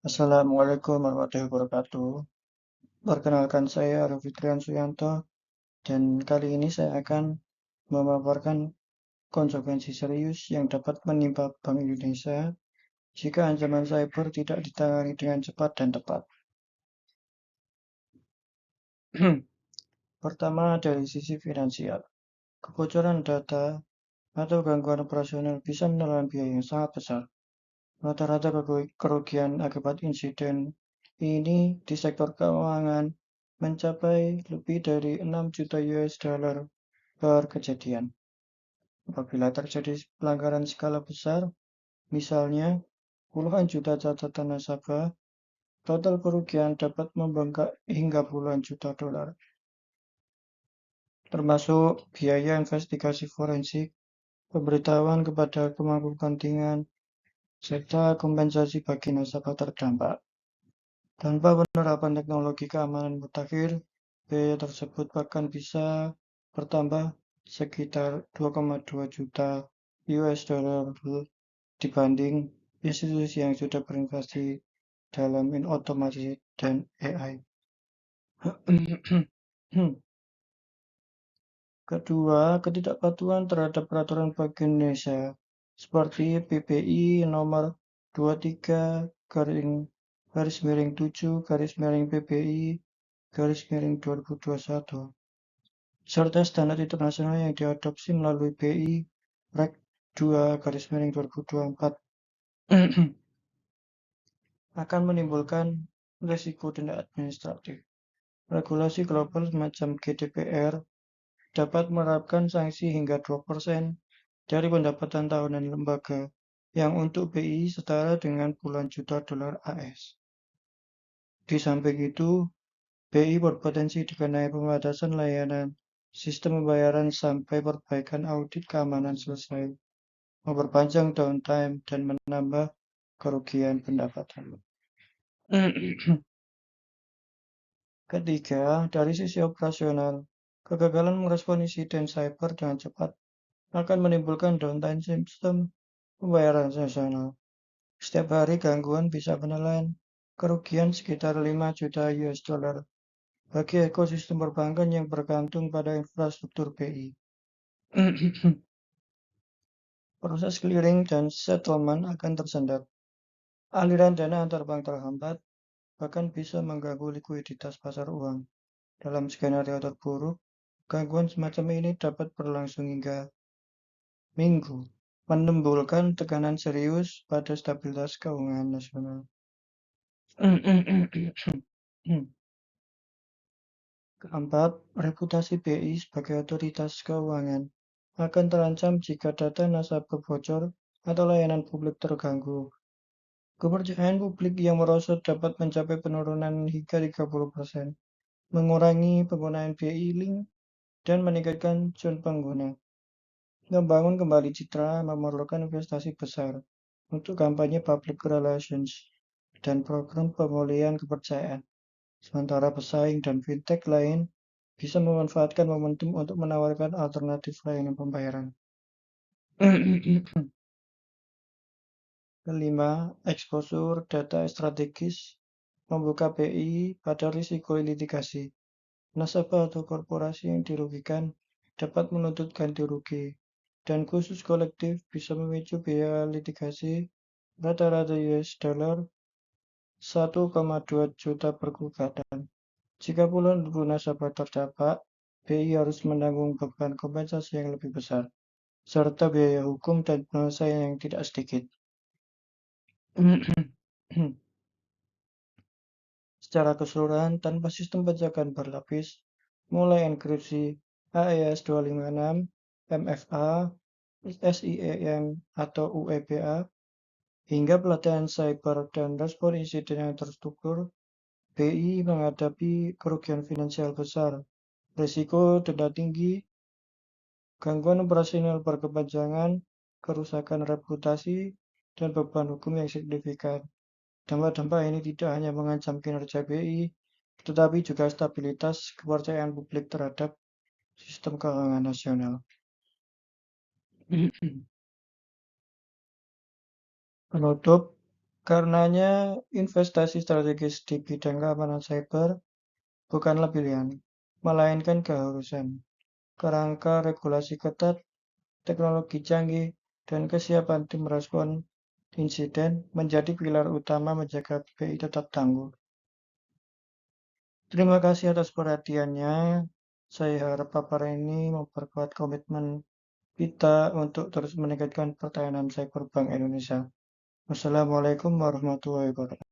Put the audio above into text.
Assalamualaikum warahmatullahi wabarakatuh. Perkenalkan saya Arif Fikrian Suyanto dan kali ini saya akan memaparkan konsekuensi serius yang dapat menimpa Bank Indonesia jika ancaman cyber tidak ditangani dengan cepat dan tepat. Pertama, dari sisi finansial. Kebocoran data atau gangguan operasional bisa menelan biaya yang sangat besar. Rata-rata kerugian akibat insiden ini di sektor keuangan mencapai lebih dari 6 juta US dollar per kejadian. Apabila terjadi pelanggaran skala besar, misalnya puluhan juta catatan nasabah, total kerugian dapat membengkak hingga puluhan juta dolar, termasuk biaya investigasi forensik, pemberitahuan kepada pemangku kepentingan, serta kompensasi bagi nasabah terdampak. Tanpa penerapan teknologi keamanan mutakhir, biaya tersebut bahkan bisa bertambah sekitar 2,2 juta US dollar dibanding institusi yang sudah berinvestasi dalam otomasi dan AI. Kedua, ketidakpatuhan terhadap peraturan Bank Indonesia seperti PPI nomor 23/7/PPI/2021 serta standar internasional yang diadopsi melalui BI Reg 2/2024 akan menimbulkan risiko denda administratif. Regulasi global semacam GDPR dapat menerapkan sanksi hingga 2% dari pendapatan tahunan lembaga yang untuk BI setara dengan puluhan juta dolar AS. Di samping itu, BI berpotensi dikenai pembatasan layanan sistem pembayaran sampai perbaikan audit keamanan selesai, memperpanjang downtime, dan menambah kerugian pendapatan. Ketiga, dari sisi operasional, kegagalan merespon insiden cyber dengan cepat akan menimbulkan downtime sistem pembayaran nasional. Setiap hari gangguan bisa menelan kerugian sekitar 5 juta US dollar bagi ekosistem perbankan yang bergantung pada infrastruktur BI. Proses clearing dan settlement akan tersendat. Aliran dana antar bank terhambat, bahkan bisa mengganggu likuiditas pasar uang. Dalam skenario terburuk, gangguan semacam ini dapat berlangsung hingga minggu, menimbulkan tekanan serius pada stabilitas keuangan nasional. Keempat, reputasi BI sebagai otoritas keuangan akan terancam jika data nasabah bocor atau layanan publik terganggu. Kepercayaan publik yang merosot dapat mencapai penurunan hingga 30%, mengurangi penggunaan BI link, dan meningkatkan churn pengguna. Membangun kembali citra memerlukan investasi besar untuk kampanye public relations dan program pemulihan kepercayaan. Sementara pesaing dan fintech lain bisa memanfaatkan momentum untuk menawarkan alternatif layanan pembayaran. Kelima, eksposur data strategis membuka BI pada risiko litigasi. Nasabah atau korporasi yang dirugikan dapat menuntut ganti rugi, dan khusus kolektif bisa memicu biaya litigasi rata-rata US dollar 1,2 juta per gugatan. Jika puluhan ribu nasabah terdampak, BI harus menanggung beban kompensasi yang lebih besar, serta biaya hukum dan penyelesaian yang tidak sedikit. Secara keseluruhan, tanpa sistem penjagaan berlapis, mulai enkripsi AES 256, MFA, SIEM atau UEBA, hingga pelatihan cyber dan respon insiden yang terstruktur, BI menghadapi kerugian finansial besar, risiko denda tinggi, gangguan operasional berkepanjangan, kerusakan reputasi, dan beban hukum yang signifikan. Dampak-dampak ini tidak hanya mengancam kinerja BI, tetapi juga stabilitas kepercayaan publik terhadap sistem keuangan nasional. Penutup, Karenanya, investasi strategis di bidang keamanan cyber bukanlah pilihan, melainkan keharusan. Kerangka regulasi ketat, teknologi canggih, dan kesiapan tim respon insiden menjadi pilar utama menjaga BI tetap tangguh. Terima kasih atas perhatiannya. Saya harap paparan ini memperkuat komitmen kita untuk terus meningkatkan pertahanan cyber Bank Indonesia. Wassalamualaikum warahmatullahi wabarakatuh.